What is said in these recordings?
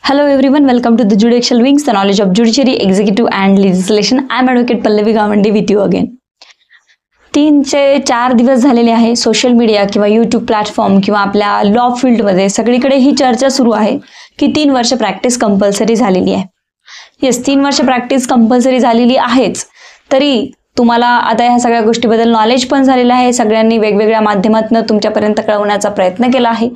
Hello everyone, welcome to the Judicial Wings, the knowledge of judiciary, executive and legislation. I am Advocate Pallavi Gawande with you again. 3 ते 4 दिवस झालेले आहे. Social media किंवा YouTube platform किंवा आपल्या law फील्डमध्ये सगळीकडे ही चर्चा सुरू आहे की 3 वर्ष प्रॅक्टिस कंपल्सरी झालेली आहे. येस, 3 वर्ष प्रॅक्टिस कंपल्सरी झालेली आहेच, तरी तुम्हाला आता ह्या सगळ्या गोष्टीबद्दल नॉलेज पण झालेलं आहे. सगळ्यांनी वेगवेगळ्या माध्यमातून तुमच्यापर्यंत कळवण्याचा प्रयत्न केला आहे.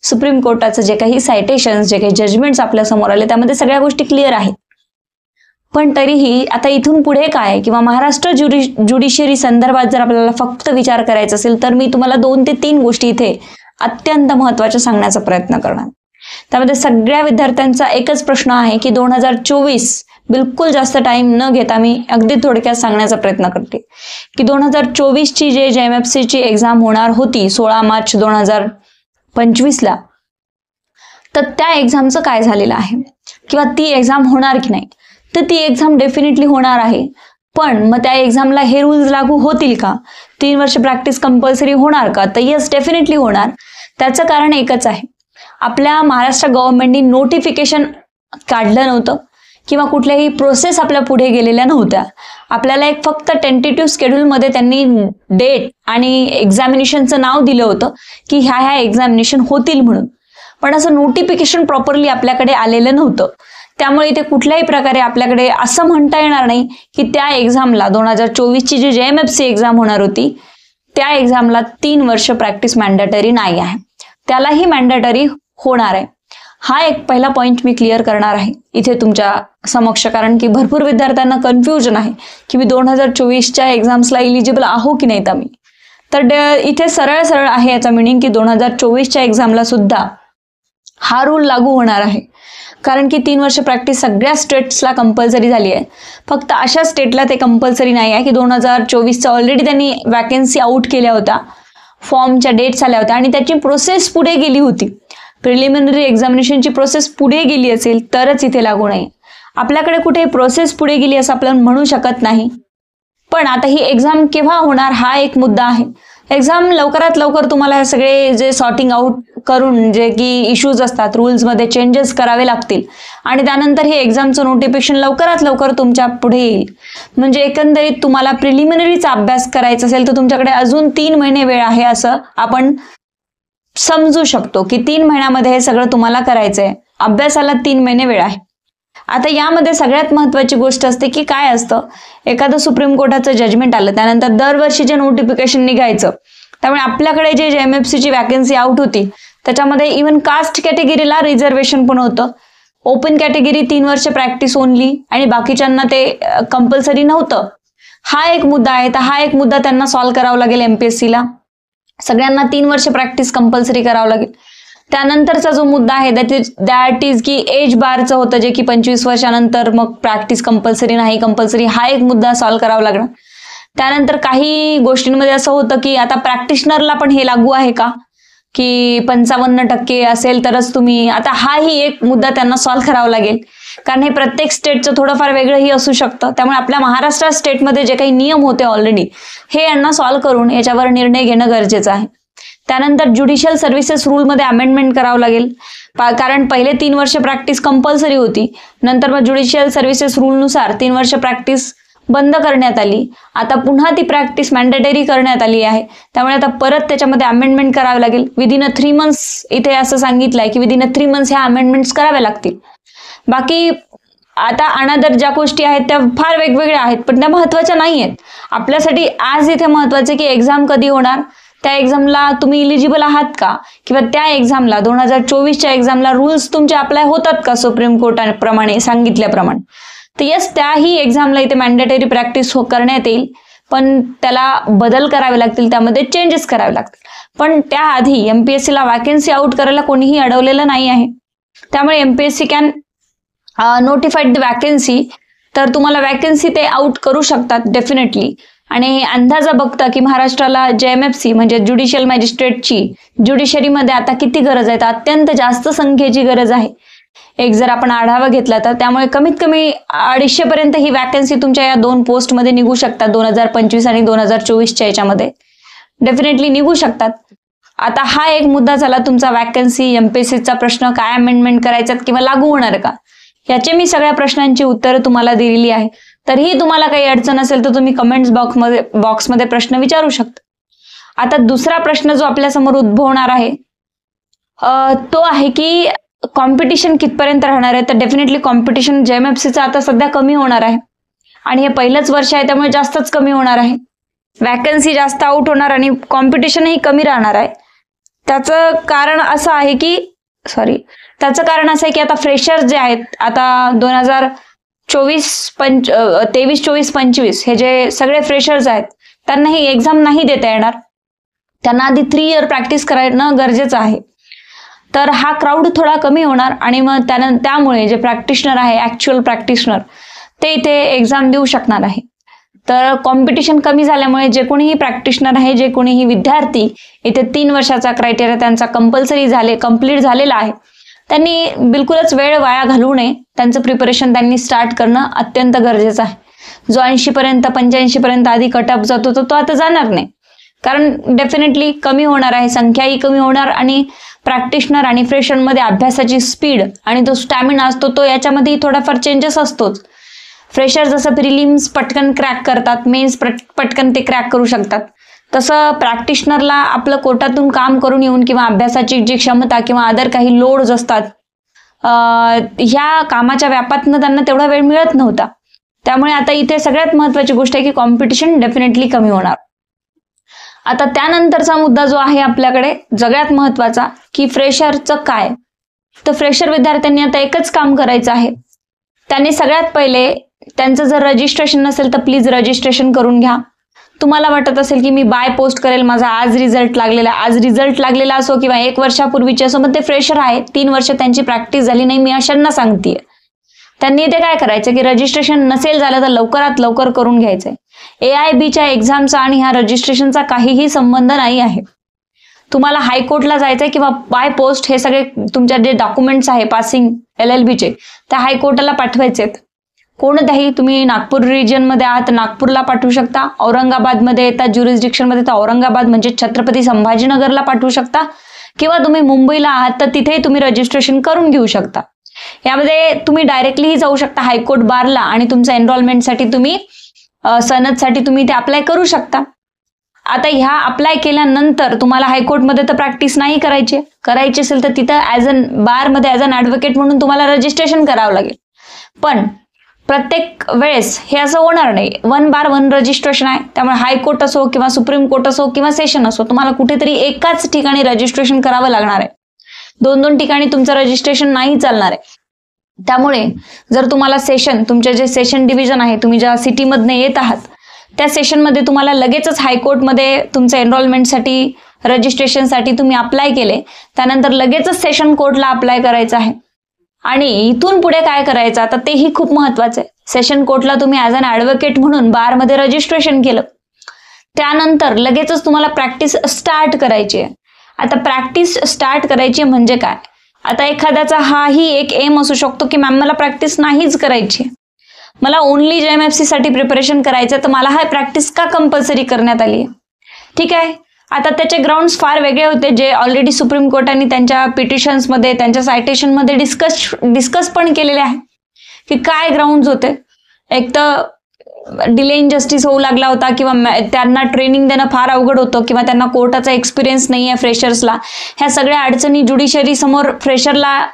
सुप्रीम कोर्टाचं जे काही सायटेशन्स, जे काही जजमेंट्स आपल्या समोर आले त्यामध्ये सगळ्या गोष्टी क्लिअर आहेत. पण तरीही आता इथून पुढे काय किंवा महाराष्ट्र ज्युडिशियरी संदर्भात जर आपल्याला फक्त विचार करायचा असेल तर मी तुम्हाला 2 ते 3 गोष्टी इथे अत्यंत महत्त्वाच्या सांगण्याचा प्रयत्न करणार. त्यामध्ये सगळ्या विद्यार्थ्यांचा एकच प्रश्न आहे की 2024 बिलकुल जास्त टाइम न घेता मी अगदी थोडक्यात सांगण्याचा प्रयत्न करते की 2024 ची जे JMFC ची एक्झाम होणार होती 16 मार्च 2025 ला, तर त्या एक्झामचं काय झालेलं आहे किंवा ती एक्झाम होणार की नाही. तर ती एक्झाम डेफिनेटली होणार आहे, पण मग त्या एक्झामला हे रूल्स लागू होतील का? 3 वर्ष प्रॅक्टिस कंपल्सरी होणार का? तर येस, डेफिनेटली होणार. त्याचं कारण एकच आहे, आपल्या महाराष्ट्र गव्हर्नमेंटनी नोटिफिकेशन काढलं नव्हतं किंवा कुठल्याही प्रोसेस आपल्या पुढे गेलेल्या नव्हत्या. आपल्याला एक फक्त टेंटेटिव्ह स्केड्यूलमध्ये त्यांनी डेट आणि एक्झामिनेशनचं नाव दिलं होतं की ह्या एक्झामिनेशन होतील म्हणून, पण असं नोटिफिकेशन प्रॉपरली आपल्याकडे आलेलं नव्हतं. त्यामुळे इथे कुठल्याही प्रकारे आपल्याकडे असं म्हणता येणार नाही की त्या एक्झामला 2024 ची जी JMFC एक्झाम होणार होती त्या एक्झामला 3 वर्ष प्रॅक्टिस मॅन्डेटरी नाही आहे. त्यालाही मॅन्डेटरी होणार आहे. हा एक पहिला पॉइंट मी क्लिअर करणार आहे इथे तुमच्या समक्ष, कारण की भरपूर विद्यार्थ्यांना कन्फ्युजन आहे की मी 2024च्या एक्झाम्सला इलिजिबल आहो की नाही. तर इथे सरळ सरळ आहे याचा मिनिंग की 2024च्या एक्झामला सुद्धा हा रूल लागू होणार आहे, कारण की 3 वर्ष प्रॅक्टिस सगळ्या स्टेट्सला कंपल्सरी झाली आहे. फक्त अशा स्टेटला ते कंपल्सरी नाही आहे की 2024चा ऑलरेडी त्यांनी वॅकन्सी आउट केल्या होत्या, फॉर्मच्या डेट्स आल्या होत्या आणि त्याची प्रोसेस पुढे गेली होती. प्रिलिमिनरी एक्झामिनेशनची प्रोसेस पुढे गेली असेल तरच इथे लागू नाही. आपल्याकडे कुठे प्रोसेस पुढे गेली असं आपण म्हणू शकत नाही. पण आता ही एक्झाम केव्हा होणार हा एक मुद्दा आहे. एक्झाम लवकरात लवकर तुम्हाला हे सगळे जे सॉर्टिंग आउट करून जे की इश्यूज असतात, रूल्समध्ये चेंजेस करावे लागतील आणि त्यानंतर हे एक्झामचं नोटिफिकेशन लवकरात लवकर तुमच्या पुढे येईल. म्हणजे एकंदरीत तुम्हाला प्रिलिमिनरीचा अभ्यास करायचा असेल तर तुमच्याकडे अजून 3 महिने वेळ आहे असं आपण समजू शकतो की 3 महिन्यामध्ये हे सगळं तुम्हाला करायचंय. अभ्यासाला 3 महिने वेळ आहे. आता यामध्ये सगळ्यात महत्त्वाची गोष्ट असते की काय असतं, एखादं सुप्रीम कोर्टाचं जजमेंट आलं त्यानंतर दरवर्षी जे नोटिफिकेशन निघायचं, त्यामुळे आपल्याकडे जे JMFC ची वॅकन्सी आउट होती त्याच्यामध्ये इव्हन कास्ट कॅटेगरीला रिझर्वेशन पण होतं. ओपन कॅटेगरी 3 वर्ष प्रॅक्टिस ओनली आणि बाकीच्यांना ते कंपल्सरी नव्हतं. हा एक मुद्दा आहे. तर हा एक मुद्दा त्यांना सॉल्व्ह करावा लागेल MPSCला. सगळ्यांना 3 वर्ष प्रॅक्टिस कंपल्सरी करावं लागेल. त्यानंतरचा जो मुद्दा आहे दॅट इज की एज बारचं होतं, जे की 25 वर्षानंतर मग प्रॅक्टिस कंपल्सरी नाही कंपल्सरी, हा एक मुद्दा सॉल्व्ह करावा लागणार. त्यानंतर काही गोष्टींमध्ये असं होतं की आता प्रॅक्टिशनरला पण हे लागू आहे का की 55% असेल तरच तुम्ही, आता हाही एक मुद्दा त्यांना सॉल्व्ह करावा लागेल, कारण हे प्रत्येक स्टेटचं थोडंफार वेगळंही असू शकतं. त्यामुळे आपल्या महाराष्ट्र स्टेटमध्ये जे काही नियम होते ऑलरेडी हे यांना सॉल्व्ह करून याच्यावर निर्णय घेणं गरजेचं आहे. त्यानंतर ज्युडिशियल सर्व्हिसेस रूलमध्ये अमेंडमेंट करावं लागेल, कारण पहिले 3 वर्ष प्रॅक्टिस कंपल्सरी होती, नंतर मग ज्युडिशियल सर्व्हिसेस रूलनुसार 3 वर्ष प्रॅक्टिस बंद करण्यात आली. आता पुन्हा ती प्रॅक्टिस मॅन्डेटरी करण्यात आली आहे. त्यामुळे आता परत त्याच्यामध्ये अमेंडमेंट करावे लागेल. विदिन 3 मंथ्स इथे असं सांगितलंय की विदिन 3 मंथ्स ह्या अमेंडमेंट्स कराव्या लागतील. बाकी आता अनादर ज्या गोष्टी आहेत त्या फार वेगवेगळ्या आहेत, पण त्या महत्त्वाच्या नाही आहेत. आपल्यासाठी आज इथे महत्त्वाचं की एक्झाम कधी होणार, त्या एक्झामला तुम्ही इलिजिबल आहात का, किंवा त्या एक्झामला 2024च्या एक्झामला रूल्स तुमचे अप्लाय होतात का सुप्रीम कोर्टाप्रमाणे सांगितल्याप्रमाणे. तर येस, त्याही एक्झामला इथे मॅन्डेटरी प्रॅक्टिस करण्यात येईल, पण त्याला बदल करावे लागतील, त्यामध्ये चेंजेस करावे लागतील. पण त्याआधी MPSCला वॅकन्सी आउट करायला कोणीही अडवलेलं नाही आहे. त्यामुळे MPSC can notified the vacancy, तर तुम्हाला वॅकन्सी ते आउट करू शकतात डेफिनेटली. आणि अंदाजा बघता की महाराष्ट्राला JMFC म्हणजे ज्युडिशियल मॅजिस्ट्रेटची ज्युडिशरीमध्ये आता किती गरज आहे, तर अत्यंत जास्त संख्येची गरज आहे. एक जर आपण आढावा घेतला तर त्यामुळे कमीत कमी 250 पर्यंत ही वॅकन्सी तुमच्या या 2 पोस्टमध्ये निघू शकतात. 2025 आणि 2024च्या याच्यामध्ये डेफिनेटली निघू शकतात. आता हा एक मुद्दा झाला तुमचा वॅकन्सी, एमपीएससीचा प्रश्न काय अमेंडमेंट करायच्यात किंवा लागू होणार का, याचे मी सगळ्या प्रश्नांची उत्तरं तुम्हाला दिलेली आहे. तरीही तुम्हाला काही अडचण असेल तर तुम्ही कमेंट्स बॉक्समध्ये प्रश्न विचारू शकता. आता दुसरा प्रश्न जो आपल्यासमोर उद्भवणार आहे तो आहे की कॉम्पिटिशन कितपर्यंत राहणार आहे. तर डेफिनेटली कॉम्पिटिशन जेएमएफसीचं आता सध्या कमी होणार आहे आणि हे पहिलंच वर्ष आहे त्यामुळे जास्तच कमी होणार आहे. वॅकन्सी जास्त आउट होणार आणि कॉम्पिटिशनही कमी राहणार आहे. त्याचं कारण असं आहे की आता फ्रेशर्स जे आहेत, आता 2023-24-25 हे जे सगळे फ्रेशर्स आहेत त्यांना ही एक्झाम नाही देता येणार. त्यांना आधी 3 इयर प्रॅक्टिस करणं गरजेचं आहे. तर हा क्राऊड थोडा कमी होणार आणि मग त्यामुळे जे प्रॅक्टिशनर आहे, ऍक्च्युअल प्रॅक्टिशनर, ते इथे एक्झाम देऊ शकणार आहे. तर कॉम्पिटिशन कमी झाल्यामुळे जे कोणीही प्रॅक्टिशनर आहे, जे कोणीही विद्यार्थी इथे 3 वर्षाचा क्रायटेरिया त्यांचा कंप्लीट झालेला आहे, त्यांनी बिलकुलच वेळ वाया घालवू नये. त्यांचं प्रिपरेशन त्यांनी स्टार्ट करणं अत्यंत गरजेचं आहे. जो 80% 85% आधी कटअप जातो तो आता जाणार नाही, कारण डेफिनेटली कमी होणार आहे, संख्याही कमी होणार आणि प्रॅक्टिशनर आणि फ्रेशरमध्ये अभ्यासाची स्पीड आणि तो स्टॅमिना असतो तो याच्यामध्ये थोडाफार चेंजेस असतोच. फ्रेशर जसं प्रिलिम्स पटकन क्रॅक करतात, मेन्स पटकन ते क्रॅक करू शकतात, तसं प्रॅक्टिशनरला आपलं कोर्टातून काम करून येऊन किंवा अभ्यासाची जी क्षमता किंवा अदर काही लोड्स असतात ह्या कामाच्या व्यापातनं त्यांना तेवढा वेळ मिळत नव्हता. त्यामुळे आता इथे सगळ्यात महत्त्वाची गोष्ट आहे की कॉम्पिटिशन डेफिनेटली कमी होणार. आता त्यानंतरचा मुद्दा जो आहे आपल्याकडे सगळ्यात महत्त्वाचा की फ्रेशरचं काय. तर फ्रेशर विद्यार्थ्यांनी आता एकच काम करायचं आहे. त्यांनी सगळ्यात पहिले त्यांचं जर रजिस्ट्रेशन नसेल तर प्लीज रजिस्ट्रेशन करून घ्या. तुम्हाला वाटत असेल की मी बाय पोस्ट करेल, माझा आज रिझल्ट लागलेला असो किंवा 1 वर्षापूर्वीचे असो, मग ते फ्रेशर आहे, 3 वर्ष त्यांची प्रॅक्टिस झाली नाही, मी अशांना सांगतेय. त्यांनी ते काय करायचं की रजिस्ट्रेशन नसेल झालं तर लवकरात लवकर करून घ्यायचंय. AIBच्या एक्झामचा आणि ह्या रजिस्ट्रेशनचा काहीही संबंध नाही आहे. तुम्हाला हायकोर्टला जायचंय किंवा बाय पोस्ट हे सगळे तुमच्या जे डॉक्युमेंट्स आहे पासिंग LLBचे त्या हायकोर्टाला पाठवायचेत. कोणत्याही, तुम्ही नागपूर रिजनमध्ये आहात नागपूरला पाठवू शकता, औरंगाबादमध्ये येतात ज्युरिस्डिक्शनमध्ये तर औरंगाबाद म्हणजे छत्रपती संभाजीनगरला पाठवू शकता, किंवा तुम्ही मुंबईला आहात तर तिथेही तुम्ही रजिस्ट्रेशन करून घेऊ शकता. यामध्ये तुम्ही डायरेक्टलीही जाऊ शकता हायकोर्ट बारला आणि तुमच्या एनरोलमेंटसाठी तुम्ही सनदसाठी तुम्ही ते अप्लाय करू शकता. आता ह्या अप्लाय केल्यानंतर तुम्हाला हायकोर्टमध्ये तर प्रॅक्टिस नाही करायची असेल तर तिथं बारमध्ये ॲज अन ॲडव्होकेट म्हणून तुम्हाला रजिस्ट्रेशन करावं लागेल. पण प्रत्येक वेळेस हे असं होणार नाही. 1 बार 1 रजिस्ट्रेशन आहे, त्यामुळे हायकोर्ट असो किंवा सुप्रीम कोर्ट असो किंवा सेशन असो, तुम्हाला कुठेतरी एकाच ठिकाणी रजिस्ट्रेशन करावं लागणार आहे. 2 ठिकाणी तुमचं रजिस्ट्रेशन नाही चालणार आहे. त्यामुळे जर तुम्हाला तुमचे जे सेशन डिव्हिजन आहे, तुम्ही ज्या सिटीमधनं येत आहात त्या सेशनमध्ये तुम्हाला लगेचच हायकोर्टमध्ये तुमचं एनरोलमेंटसाठी रजिस्ट्रेशनसाठी तुम्ही अप्लाय केले, त्यानंतर लगेचच सेशन कोर्टला अप्लाय करायचं आहे. आणि इथून पुढे काय करायचं आता तेही खूप महत्वाचं आहे. सेशन कोर्टला तुम्ही ॲज अन ॲडव्होकेट म्हणून बारमध्ये रजिस्ट्रेशन केलं, त्यानंतर लगेचच तुम्हाला प्रॅक्टिस स्टार्ट करायची आहे. आता प्रॅक्टिस स्टार्ट करायची म्हणजे काय, आता एखाद्याचा हाही एक एम असू शकतो की मॅम मला प्रॅक्टिस नाहीच करायची, मला ओनली JMFC साठी प्रिपरेशन करायचं, तर मला हा प्रॅक्टिस का कंपल्सरी करण्यात आली आहे. ठीक आहे, आता त्याचे ग्राउंड्स फार वेगळे होते जे ऑलरेडी सुप्रीम कोर्टाने त्यांच्या पिटिशन्समध्ये त्यांच्या सायटेशनमध्ये डिस्कस पण केलेले आहे की काय ग्राउंड्स होते. एक तर डिले इन जस्टिस होऊ लागला होता किंवा त्यांना ट्रेनिंग देणं फार अवघड होतं किंवा त्यांना कोर्टाचा एक्सपिरियन्स नाही आहे फ्रेशर्सला. ह्या सगळ्या अडचणी ज्युडिशरी समोर फ्रेशरला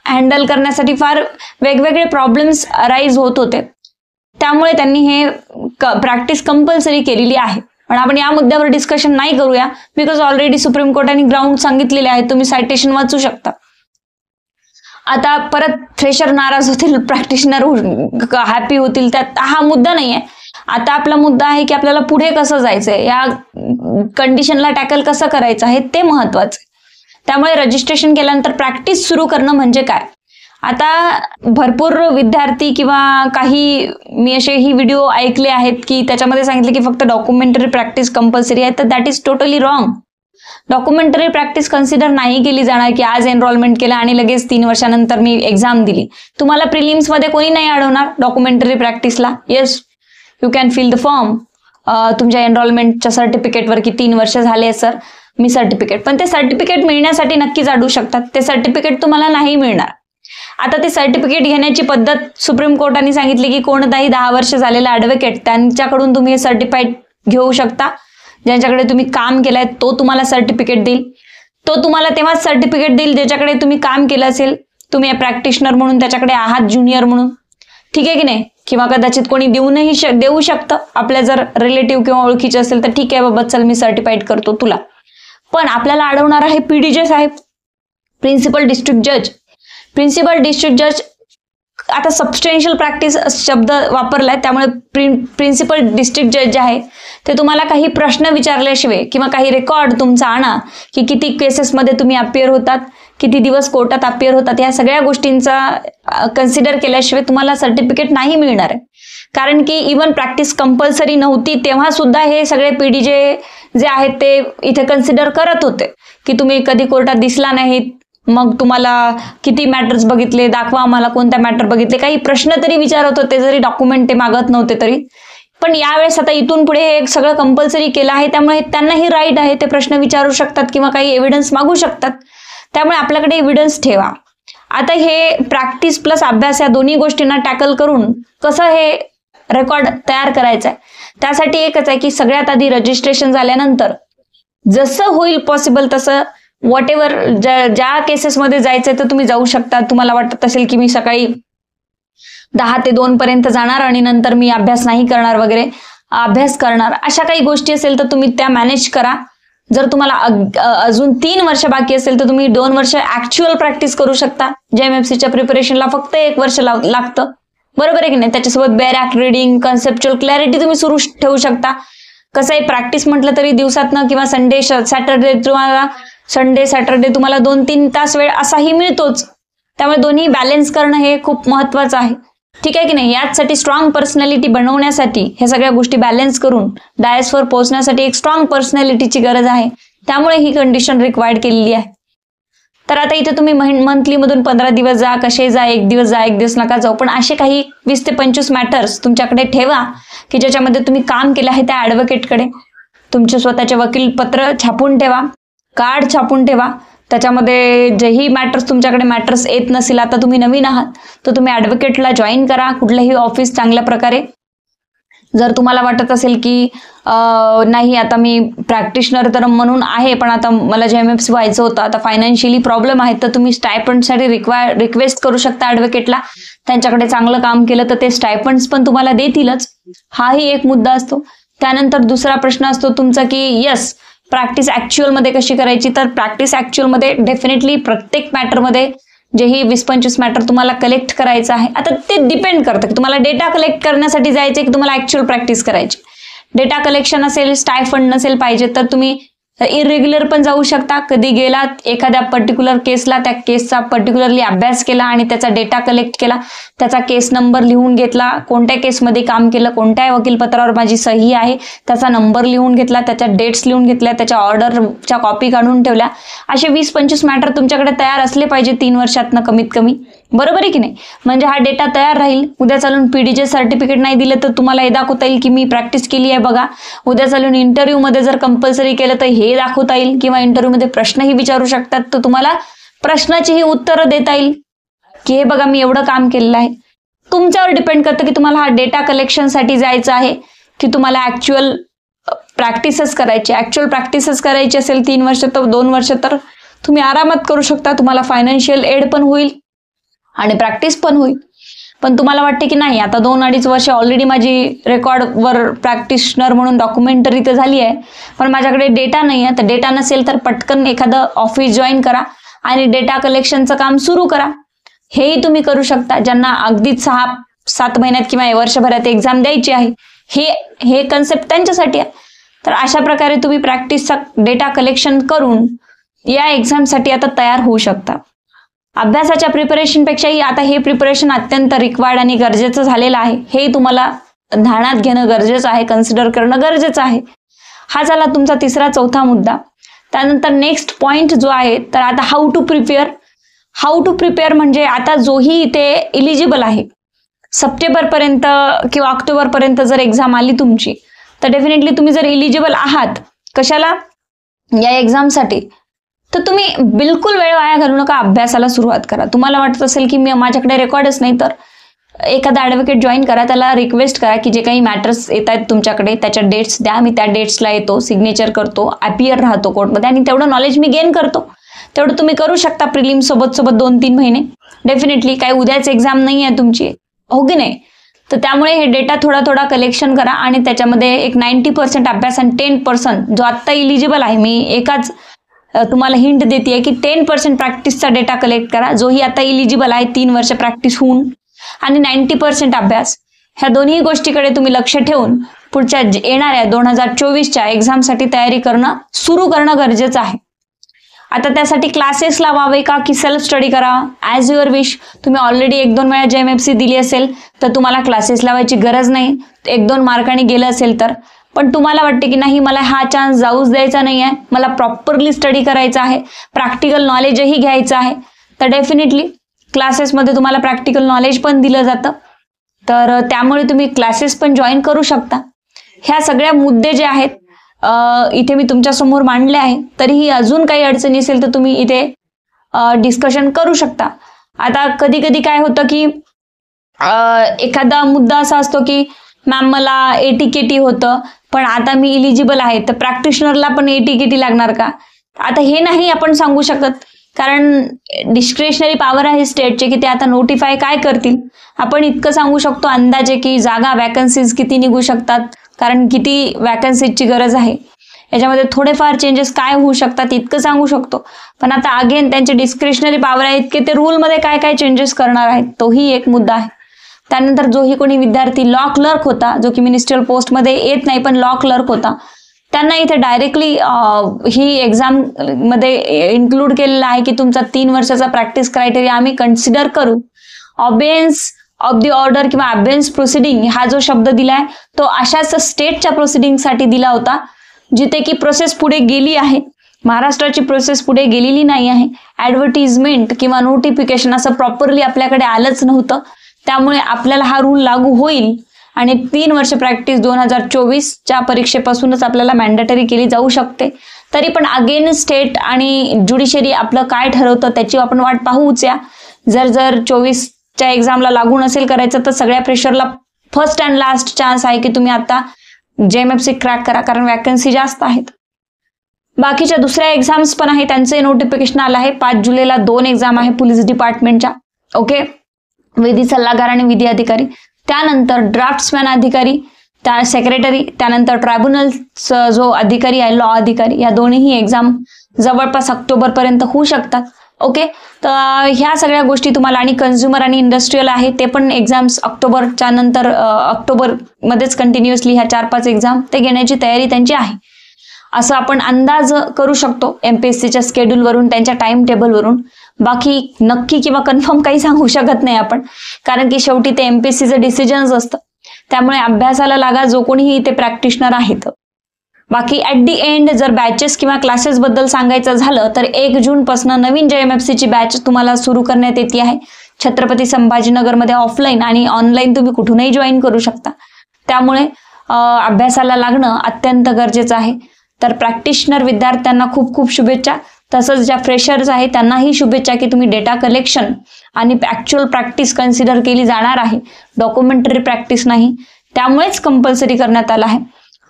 हँडल करण्यासाठी फार वेगवेगळे प्रॉब्लेम्स अराईज होत होते. त्यामुळे त्यांनी हे प्रॅक्टिस कंपल्सरी केलेली आहे. पण आपण या मुद्द्यावर डिस्कशन नाही करूया, बिकॉज ऑलरेडी सुप्रीम कोर्टाने ग्राउंड सांगितलेले आहेत, तुम्ही सायटेशन वाचू शकता. आता परत फ्रेशर नाराज होतील, प्रॅक्टिशनर हॅपी होतील, त्यात हा मुद्दा नाही आहे. आता आपला मुद्दा आहे की आपल्याला पुढे कसं जायचंय, या कंडिशनला टॅकल कसं करायचं आहे ते महत्वाचं. त्यामुळे रजिस्ट्रेशन केल्यानंतर प्रॅक्टिस सुरू करणं म्हणजे काय. आता भरपूर विद्यार्थी किंवा काही मी असेही व्हिडिओ ऐकले आहेत की त्याच्यामध्ये सांगितले की फक्त डॉक्युमेंटरी प्रॅक्टिस कंपल्सरी आहे, तर that is totally wrong. Documentary practice consider नाही केली जाणार की आज एनरोलमेंट केलं आणि लगेच 3 वर्षानंतर मी एक्झाम दिली. तुम्हाला प्रिलिम्समध्ये कोणी नाही अडवणार डॉक्युमेंटरी प्रॅक्टिसला. Yes, you can fill the form तुमच्या एनरोलमेंटच्या सर्टिफिकेटवर की 3 वर्ष झाले सर, मी सर्टिफिकेट, पण ते सर्टिफिकेट मिळण्यासाठी नक्कीच अडू शकतात. ते सर्टिफिकेट तुम्हाला नाही मिळणार. आता ते सर्टिफिकेट घेण्याची पद्धत सुप्रीम कोर्टाने सांगितली की कोणताही 10 वर्ष झालेला ॲडव्होकेट त्यांच्याकडून तुम्ही हे सर्टिफाईड घेऊ शकता. ज्यांच्याकडे तुम्ही काम केलंय तो तुम्हाला सर्टिफिकेट देईल. तो तुम्हाला तेव्हाच सर्टिफिकेट देईल ज्याच्याकडे तुम्ही काम केलं असेल. तुम्ही प्रॅक्टिशनर म्हणून त्याच्याकडे आहात, ज्युनियर म्हणून, ठीक आहे की नाही. किंवा कदाचित कोणी देऊ शकतं आपल्या जर रिलेटिव्ह किंवा ओळखीचे असेल तर ठीक आहे बाबा चल मी सर्टिफाईड करतो तुला. पण आपल्याला अडवणार आहे PDJ साहेब, प्रिन्सिपल डिस्ट्रिक्ट जज. प्रिन्सिपल डिस्ट्रिक्ट जज आता सबस्टेन्शियल प्रॅक्टिस शब्द वापरलाय, त्यामुळे प्रिन्सिपल डिस्ट्रिक्ट जज जे आहे ते तुम्हाला काही प्रश्न विचारल्याशिवाय किंवा काही रेकॉर्ड तुमचा आणा की किती केसेसमध्ये तुम्ही अपियर होतात, किती दिवस कोर्टात अपियर होतात, या सगळ्या गोष्टींचा कन्सिडर केल्याशिवाय तुम्हाला सर्टिफिकेट नाही मिळणार आहे. कारण की इव्हन प्रॅक्टिस कंपल्सरी नव्हती तेव्हा सुद्धा हे सगळे PDJ जे आहेत ते इथे कन्सिडर करत होते की तुम्ही कधी कोर्टात दिसला नाहीत, मग तुम्हाला किती मॅटर्स बघितले, दाखवा आम्हाला कोणत्या मॅटर बघितले, काही प्रश्न तरी विचारत होते जरी डॉक्युमेंट ते मागत नव्हते तरी. पण यावेळेस आता इथून पुढे हे सगळं कंपल्सरी केलं आहे, त्यामुळे त्यांनाही राईट आहे, ते प्रश्न विचारू शकतात किंवा काही एव्हिडन्स मागू शकतात. त्यामुळे आपल्याकडे एव्हिडन्स ठेवा. आता हे प्रॅक्टिस प्लस अभ्यास या दोन्ही गोष्टींना टॅकल करून कसं हे रेकॉर्ड तयार करायचं आहे, त्यासाठी एकच आहे की सगळ्यात आधी रजिस्ट्रेशन झाल्यानंतर जसं होईल पॉसिबल तसं व्हॉट एव्हर ज्या केसेसमध्ये जायचंय तर तुम्ही जाऊ शकता. तुम्हाला वाटत असेल की मी सकाळी 10 ते 2 पर्यंत जाणार आणि नंतर मी अभ्यास नाही करणार वगैरे, अभ्यास करणार, अशा काही गोष्टी असेल तर तुम्ही त्या मॅनेज करा. जर तुम्हाला अजून 3 वर्ष बाकी असेल तर तुम्ही 2 वर्ष ऍक्च्युअल प्रॅक्टिस करू शकता. JMFCच्या प्रिपरेशनला फक्त 1 वर्ष लागतं, बरोबर आहे की नाही. त्याच्यासोबत bare act reading, conceptual clarity तुम्ही सुरू ठेवू शकता. कसं आहे, प्रॅक्टिस म्हटलं तरी दिवसातनं किंवा संडे सॅटरडे तुम्हाला 2-3 तास वेळ असाही मिळतोच. त्यामुळे दोन्ही बॅलन्स करणं हे खूप महत्वाचं आहे, ठीक आहे की नाही. याचसाठी स्ट्रॉंग पर्सनॅलिटी बनवण्यासाठी हे सगळ्या गोष्टी बॅलन्स करून डायसवर पोहोचण्यासाठी एक स्ट्रॉंग पर्सनॅलिटीची गरज आहे. त्यामुळे ही कंडिशन रिक्वायर्ड केलेली आहे. तर आता इथे तुम्ही मंथली मधून 15 दिवस जा, कसे जा, 1 दिवस जा, 1 दिवस नका जाऊ, पण असे काही 20 ते 25 मॅटर्स तुमच्याकडे ठेवा की ज्याच्यामध्ये तुम्ही काम केलं आहे त्या ॲडव्होकेटकडे. तुमचे स्वतःचे वकीलपत्र छापून ठेवा, कार्ड छापून ठेवा. त्याच्यामध्ये जेही मॅटर्स येत नसेल, आता तुम्ही नवीन आहात तर तुम्ही ॲडव्होकेटला जॉईन करा, कुठलंही ऑफिस चांगल्या प्रकारे. जर तुम्हाला वाटत असेल की नाही आता मी प्रॅक्टिशनर तर म्हणून आहे पण आता मला JMFC व्हायचं होतं, आता फायनान्शियली प्रॉब्लेम आहे, तर तुम्ही स्टायपंडसाठी रिक्वेस्ट करू शकता ॲडव्होकेटला. त्यांच्याकडे चांगलं काम केलं तर ते स्टायपंड्स पण तुम्हाला देतीलच, हाही एक मुद्दा असतो. त्यानंतर दुसरा प्रश्न असतो तुमचा की यस प्रॅक्टिस ॲक्च्युअलमध्ये कशी करायची. तर प्रॅक्टिस ॲक्च्युअलमध्ये डेफिनेटली प्रत्येक मॅटरमध्ये जेही 20-25 मॅटर तुम्हाला कलेक्ट करायचं आहे. आता ते डिपेंड करतं की तुम्हाला डेटा कलेक्ट करण्यासाठी जायचं की तुम्हाला ॲक्च्युअल प्रॅक्टिस करायची. डेटा कलेक्शन असेल, स्टायफंड नसेल पाहिजे तर तुम्ही इरेग्युलर पण जाऊ शकता. कधी गेलात एखाद्या पर्टिक्युलर केसला, त्या केसचा पर्टिक्युलरली अभ्यास केला आणि त्याचा डेटा कलेक्ट केला, त्याचा केस नंबर लिहून घेतला, कोणत्या केसमध्ये काम केलं, कोणत्या वकीलपत्रावर माझी सही आहे त्याचा नंबर लिहून घेतला, त्याच्या डेट्स लिहून घेतल्या, त्याच्या ऑर्डरच्या कॉपी काढून ठेवल्या. असे 20-25 मॅटर तुमच्याकडे तयार असले पाहिजे 3 वर्षातनं कमीत कमी, बरोबर आहे की नाही. म्हणजे हा डेटा तयार राहील. उद्या चालून PDJ सर्टिफिकेट नाही दिलं तर तुम्हाला हे दाखवता येईल की मी प्रॅक्टिस केली आहे बघा. उद्या चालून इंटरव्ह्यूमध्ये जर कंपल्सरी केलं तर हे दाखवता येईल, किंवा इंटरव्ह्यूमध्ये प्रश्नही विचारू शकतात तर तुम्हाला प्रश्नाचीही उत्तरं देता येईल की हे बघा मी एवढं काम केलेलं आहे. तुमच्यावर डिपेंड करतं की तुम्हाला हा डेटा कलेक्शनसाठी जायचं आहे की तुम्हाला ॲक्च्युअल प्रॅक्टिसेस करायची. ॲक्च्युअल प्रॅक्टिसेस करायची असेल 3 वर्ष तर 2 वर्ष तर तुम्ही आरामात करू शकता. तुम्हाला फायनान्शियल एड पण होईल आणि प्रॅक्टिस पण होईल. पण तुम्हाला वाटते की नाही आता 2-2.5 वर्ष ऑलरेडी माझी रेकॉर्डवर प्रॅक्टिशनर म्हणून डॉक्युमेंटरी तर झाली आहे, पण माझ्याकडे डेटा नाही आहे. तर डेटा नसेल तर पटकन एखादं ऑफिस जॉईन करा आणि डेटा कलेक्शनचं काम सुरू करा. हेही तुम्ही करू शकता. ज्यांना अगदीच 6-7 महिन्यात किंवा वर्षभरात एक्झाम द्यायची आहे, हे कन्सेप्ट त्यांच्यासाठी आहे. तर अशा प्रकारे तुम्ही प्रॅक्टिसचा डेटा कलेक्शन करून या एक्झामसाठी आता तयार होऊ शकता. अभ्यासाच्या प्रिपरेशनपेक्षाही आता हे प्रिपरेशन अत्यंत रिक्वायर्ड आणि गरजेचं झालेलं आहे. हे तुम्हाला ध्यानात घेणं गरजेचं आहे, कन्सिडर करणं गरजेचं आहे. हा झाला तुमचा 3रा-4था मुद्दा. त्यानंतर नेक्स्ट पॉइंट जो आहे तर आता हाऊ टू प्रिपेअर म्हणजे आता जोही इथे इलिजिबल आहे, सप्टेंबरपर्यंत किंवा ऑक्टोबरपर्यंत जर एक्झाम आली तुमची तर डेफिनेटली तुम्ही जर इलिजिबल आहात कशाला या एक्झामसाठी, तर तुम्ही बिलकुल वेळ वाया घालू नका, अभ्यासाला सुरुवात करा. तुम्हाला वाटत असेल की माझ्याकडे रेकॉर्डच नाही, तर एखादा ॲडव्होकेट जॉईन करा, त्याला रिक्वेस्ट करा की जे काही मॅटर्स येत आहेत तुमच्याकडे त्याच्या डेट्स द्या, मी त्या डेट्सला येतो, सिग्नेचर करतो, अपियर राहतो कोर्टमध्ये आणि तेवढं नॉलेज मी गेन करतो. तेवढं तुम्ही करू शकता प्रिलिम सोबत 2-3 महिने. डेफिनेटली काही उद्याच एक्झाम नाही आहे तुमची, हो की नाही? तर त्यामुळे हे डेटा थोडा कलेक्शन करा आणि त्याच्यामध्ये एक 90% अभ्यास आणि 10% जो आत्ता इलिजिबल आहे, मी एकाच तुम्हाला हिंट देते की 10% प्रॅक्टिसचा डेटा कलेक्ट करा, जोही आता इलिजिबल आहे 3 वर्ष प्रॅक्टिस होऊन, आणि 90% अभ्यास. ह्या दोन्ही गोष्टीकडे तुम्ही लक्ष ठेवून पुढच्या येणाऱ्या 2024च्या एक्झामसाठी तयारी सुरू करणं गरजेचं आहे. आता त्यासाठी क्लासेस लावावे का की सेल्फ स्टडी करा, ॲज युअर विश. तुम्ही ऑलरेडी 1-2 वेळा JMFC दिली असेल तर तुम्हाला क्लासेस लावायची गरज नाही, 1-2 मार्कांनी गेलं असेल तर. पण तुम्हाला वाटते की नाही, मला हा चान्स जाऊच द्यायचा नाही आहे, मला प्रॉपरली स्टडी करायचा आहे, प्रॅक्टिकल नॉलेजही घ्यायचं आहे, तर डेफिनेटली क्लासेसमध्ये तुम्हाला प्रॅक्टिकल नॉलेज पण दिलं जातं, तर त्यामुळे तुम्ही क्लासेस पण जॉईन करू शकता. ह्या सगळ्या मुद्दे जे आहेत इथे मी तुमच्या समोर मांडले आहे. तरीही अजून काही अडचणी असेल तर तुम्ही इथे डिस्कशन करू शकता. आता कधी कधी काय होतं की एखादा मुद्दा असा असतो की मॅम मला ATKT होतं, पण आता मी इलिजिबल आहे, तर प्रॅक्टिशनरला पण ATKT लागणार का? आता हे नाही आपण सांगू शकत, कारण डिस्क्रिशनरी पॉवर आहे स्टेटचे की ते आता नोटिफाय काय करतील. आपण इतकं सांगू शकतो अंदाजे की जागा, वॅकन्सीज किती निघू शकतात, कारण किती वॅकन्सीजची गरज आहे, याच्यामध्ये थोडेफार चेंजेस काय होऊ शकतात इतकं सांगू शकतो. पण आता अगेन त्यांचे डिस्क्रिशनरी पॉवर आहे इतके ते रूलमध्ये काय काय चेंजेस करणार आहेत, तोही एक मुद्दा आहे. त्यानंतर जोही कोणी विद्यार्थी लॉ क्लर्क होता, जो की मिनिस्ट्रियल पोस्टमध्ये येत नाही पण लॉ क्लर्क होता, त्यांना इथे डायरेक्टली ही एक्झाम मध्ये इन्क्लूड केलेलं आहे की तुमचा 3 वर्षाचा प्रॅक्टिस क्रायटेरिया आम्ही कन्सिडर करू. ऑबियन्स ऑफ द ऑर्डर किंवा अबेन्स प्रोसिडिंग हा जो शब्द दिलाय तो अशाच स्टेटच्या प्रोसिडिंगसाठी दिला होता जिथे की प्रोसेस पुढे गेली आहे. महाराष्ट्राची प्रोसेस पुढे गेलेली नाही आहे. ॲडव्हर्टिजमेंट किंवा नोटिफिकेशन असं प्रॉपरली आपल्याकडे आलंच नव्हतं, त्यामुळे आपल्याला हा रूल लागू होईल आणि 3 वर्ष प्रॅक्टिस 2024च्या परीक्षेपासूनच आपल्याला मॅन्डेटरी केली जाऊ शकते. तरी पण अगेन स्टेट आणि ज्युडिशरी आपलं काय ठरवतं त्याची आपण वाट पाहूच या. जर 24च्या एक्झामला लागू नसेल करायचं तर सगळ्या प्रेशरला फर्स्ट अँड लास्ट चान्स आहे की तुम्ही आता JMFC क्रॅक करा, कारण वॅकन्सी जास्त आहेत. बाकीच्या दुसऱ्या एक्झाम्स पण आहे, त्यांचे नोटिफिकेशन आलं आहे. 5 जुलैला 2 एक्झाम आहे पोलीस डिपार्टमेंटच्या, ओके, विधी सल्लागार आणि विधी अधिकारी. त्यानंतर ड्राफ्ट्समॅन अधिकारी, त्या सेक्रेटरी, त्यानंतर ट्रायब्युनलचा जो अधिकारी आहे लॉ अधिकारी, या दोन्ही एक्झाम जवळपास ऑक्टोबरपर्यंत होऊ शकतात. ओके, तर ह्या सगळ्या गोष्टी तुम्हाला, आणि कन्झ्युमर आणि इंडस्ट्रियल आहे ते पण एक्झाम्स ऑक्टोबरच्या नंतर ऑक्टोबरमध्येच कंटिन्युअसली ह्या 4-5 एक्झाम ते घेण्याची तयारी त्यांची आहे असं आपण अंदाज करू शकतो MPSCच्या स्केड्यूलवरून, त्यांच्या टाइम टेबलवरून. बाकी नक्की किंवा कन्फर्म काही सांगू शकत नाही आपण, कारण की शेवटी ते MPSCचं डिसिजन्स असतं. त्यामुळे अभ्यासाला लागा जो कोणीही इथे प्रॅक्टिशनर आहेत. बाकी ॲट दी एंड जर बॅचेस किंवा क्लासेस बद्दल सांगायचं झालं तर 1 जूनपासून नवीन JMFCची बॅच तुम्हाला सुरू करण्यात येते आहे. छत्रपती संभाजीनगरमध्ये ऑफलाईन आणि ऑनलाईन तुम्ही कुठूनही जॉईन करू शकता. त्यामुळे अभ्यासाला लागणं अत्यंत गरजेचं आहे. तर प्रॅक्टिशनर विद्यार्थ्यांना खूप खूप शुभेच्छा. तसंच ज्या फ्रेशर्स आहेत त्यांनाही शुभेच्छा की तुम्ही डेटा कलेक्शन आणि ॲक्च्युअल प्रॅक्टिस कन्सिडर केली जाणार आहे, डॉक्युमेंटरी प्रॅक्टिस नाही, त्यामुळेच कंपल्सरी करण्यात आलं आहे.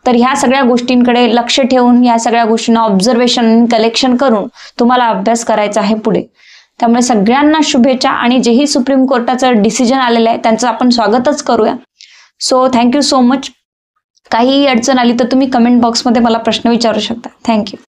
तर ह्या सगळ्या गोष्टींकडे लक्ष ठेवून, ह्या सगळ्या गोष्टींना ऑब्झर्वेशन कलेक्शन करून तुम्हाला अभ्यास करायचा आहे पुढे. त्यामुळे सगळ्यांना शुभेच्छा, आणि जेही सुप्रीम कोर्टाचं डिसिजन आलेलं आहे त्यांचं आपण स्वागतच करूया. So thank you so much. काहीही अडचण आली तर तुम्ही कमेंट बॉक्समध्ये मला प्रश्न विचारू शकता. थँक्यू.